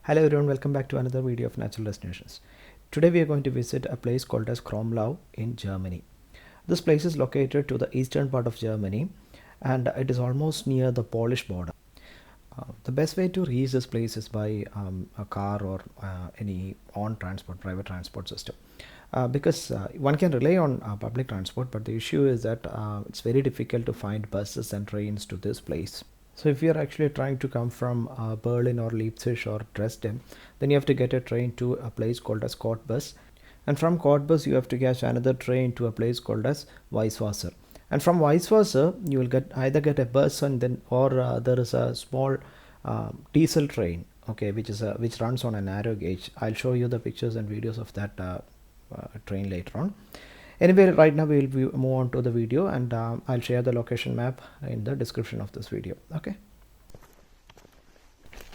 Hello everyone, welcome back to another video of Natural Destinations. Today we are going to visit a place called as Kromlau in Germany. This place is located to the eastern part of Germany and it is almost near the Polish border. The best way to reach this place is by a car or any private transport system. Because one can rely on public transport, but the issue is that it's very difficult to find buses and trains to this place. So if you are actually trying to come from Berlin or Leipzig or Dresden, then you have to get a train to a place called as Cottbus, and from Cottbus you have to catch another train to a place called as Weisswasser, and from Weisswasser you will either get a bus and then or there is a small diesel train, okay, which runs on a narrow gauge. I'll show you the pictures and videos of that train later on. Anyway, right now we will move on to the video, and I'll share the location map in the description of this video. Okay,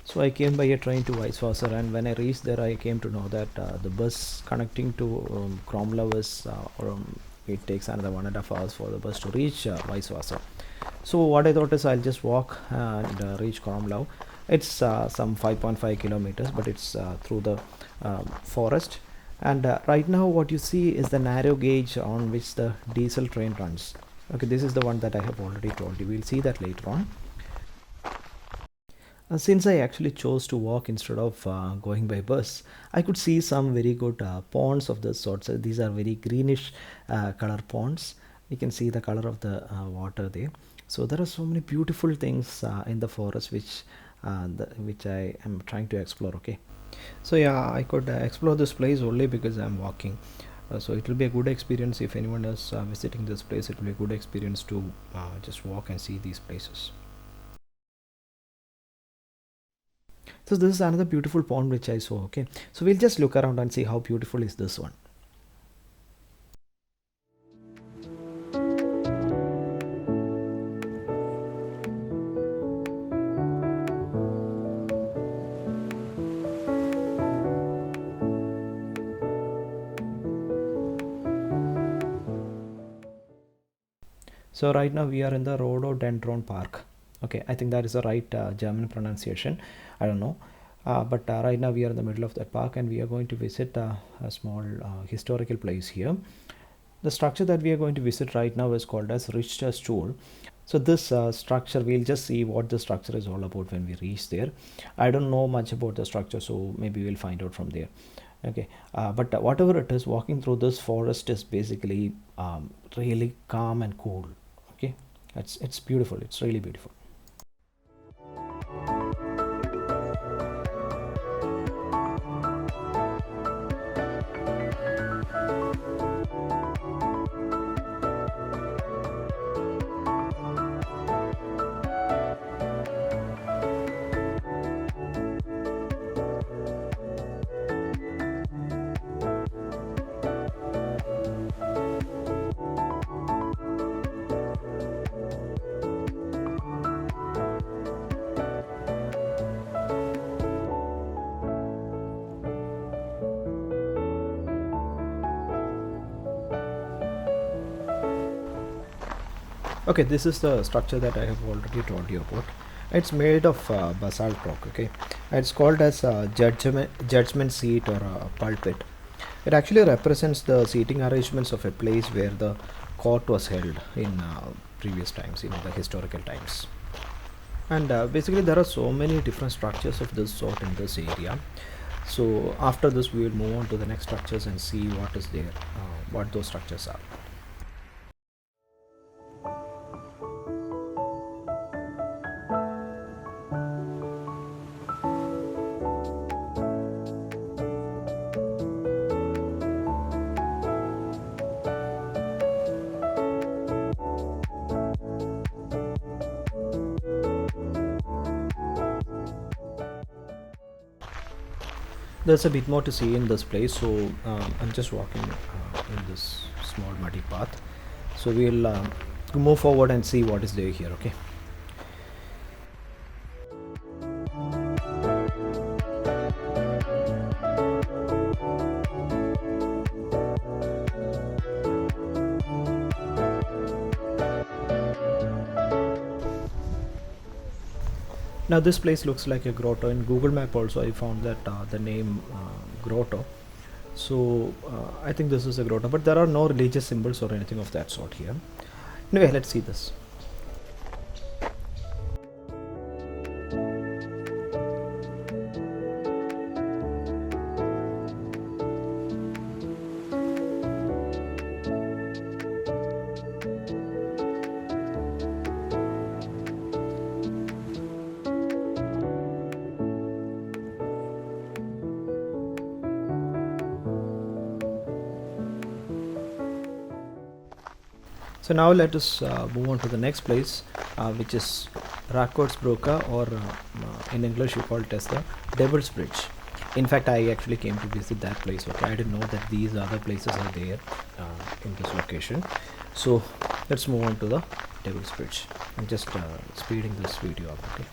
so I came by a train to Weisswasser, and when I reached there I came to know that the bus connecting to Kromlau is it takes another 1.5 hours for the bus to reach Weisswasser. So what I thought is I'll just walk and reach Kromlau. It's some 5.5 kilometers, but it's through the forest. And right now what you see is the narrow gauge on which the diesel train runs. Okay, this is the one that I have already told you. We'll see that later on. Since I actually chose to walk instead of going by bus, I could see some very good ponds of this sort. So these are very greenish color ponds. You can see the color of the water there. So there are so many beautiful things in the forest which I am trying to explore. Okay. So yeah, I could explore this place only because I'm walking. So it will be a good experience if anyone is visiting this place. It will be a good experience to just walk and see these places. So this is another beautiful pond which I saw. Okay, so we'll just look around and see how beautiful is this one. So right now we are in the Rhododendron Park. Okay, I think that is the right German pronunciation. I don't know. But right now we are in the middle of that park, and we are going to visit a small historical place here. The structure that we are going to visit right now is called as Richter's Stool. So this structure, we'll just see what the structure is all about when we reach there. I don't know much about the structure, so maybe we'll find out from there. Okay, but whatever it is, walking through this forest is basically really calm and cool. Okay, it's beautiful. It's really beautiful. Okay, this is the structure that I have already told you about. It's made of basalt rock. Okay, it's called as judgment seat or a pulpit. It actually represents the seating arrangements of a place where the court was held in previous times, the historical times. And basically there are so many different structures of this sort in this area. So after this we will move on to the next structures and see what is there, what those structures are. There's a bit more to see in this place, so I'm just walking in this small muddy path. So we'll move forward and see what is there here. Okay. Now this place looks like a grotto. In Google Map also I found that the name Grotto. So I think this is a grotto, but there are no religious symbols or anything of that sort here. Anyway, let's see this. So now let us move on to the next place, which is Rakkotsbruka, or in English you call it as the Devil's Bridge. In fact, I actually came to visit that place. Okay, I didn't know that these other places are there in this location. So let's move on to the Devil's Bridge. I'm just speeding this video up. Okay.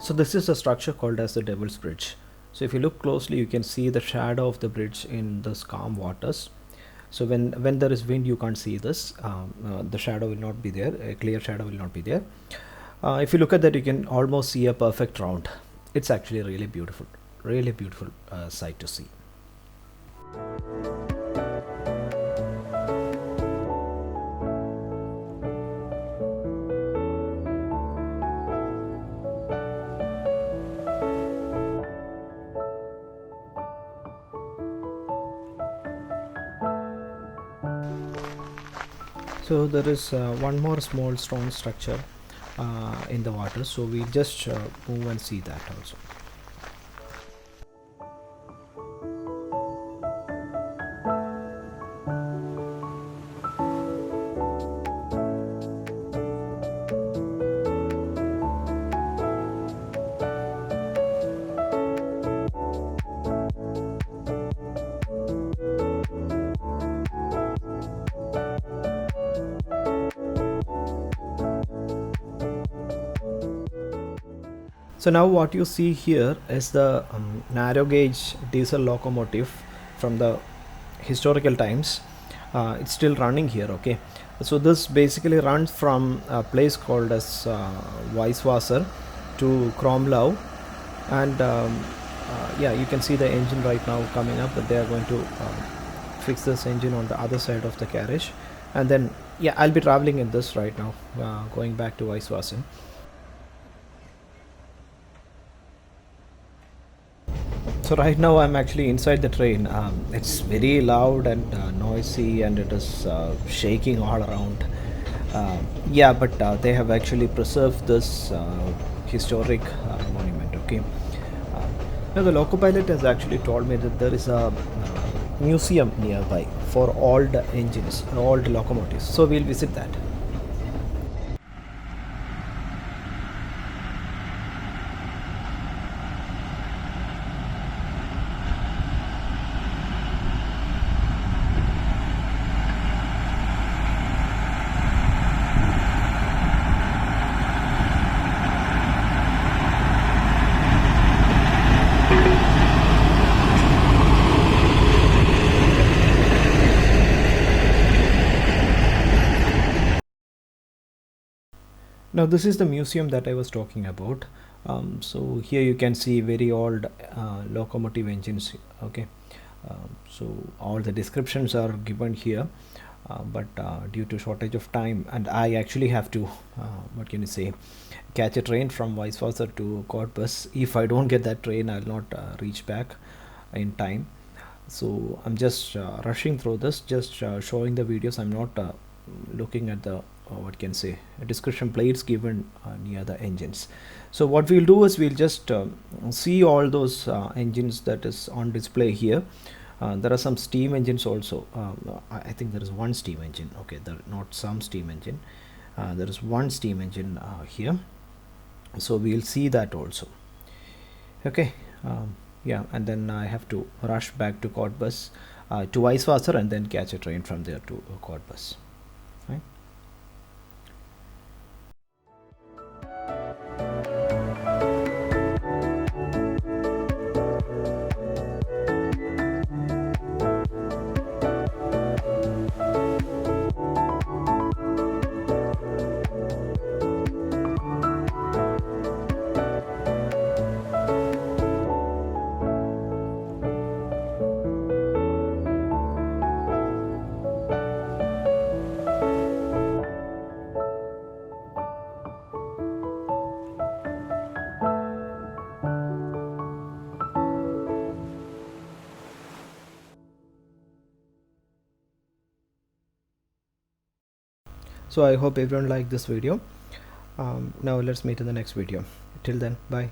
So this is a structure called as the Devil's Bridge. So if you look closely, you can see the shadow of the bridge in this calm waters. So when there is wind, you can't see this. The shadow will not be there. A clear shadow will not be there. If you look at that, you can almost see a perfect round. It's actually really beautiful sight to see. So there is one more small stone structure in the water, so we just move and see that also. So now what you see here is the narrow gauge diesel locomotive from the historical times. It's still running here. Okay, so this basically runs from a place called as Weisswasser to Kromlau, and yeah, you can see the engine right now coming up, but they are going to fix this engine on the other side of the carriage, and then yeah, I'll be traveling in this right now, going back to Weisswasser. So right now I'm actually inside the train. It's very loud and noisy, and it is shaking all around. Yeah, but they have actually preserved this historic monument. Okay. Now the loco pilot has actually told me that there is a museum nearby for old engines, old locomotives. So we'll visit that. Now this is the museum that I was talking about. So here you can see very old locomotive engines. Okay, so all the descriptions are given here, but due to shortage of time, and I actually have to what can you say, catch a train from Weisswasser to Cottbus. If I don't get that train, I'll not reach back in time. So I'm just rushing through this, just showing the videos. I'm not looking at the what can say description plates given near the engines. So what we'll do is we'll just see all those engines that is on display here. There are some steam engines also. I think there is one steam engine. Okay, there not some steam engine. There is one steam engine here, so we'll see that also. Okay, yeah, and then I have to rush back to Cottbus to Weisswasser and then catch a train from there to Cottbus. Right? So I hope everyone liked this video. Now let's meet in the next video. Till then, bye.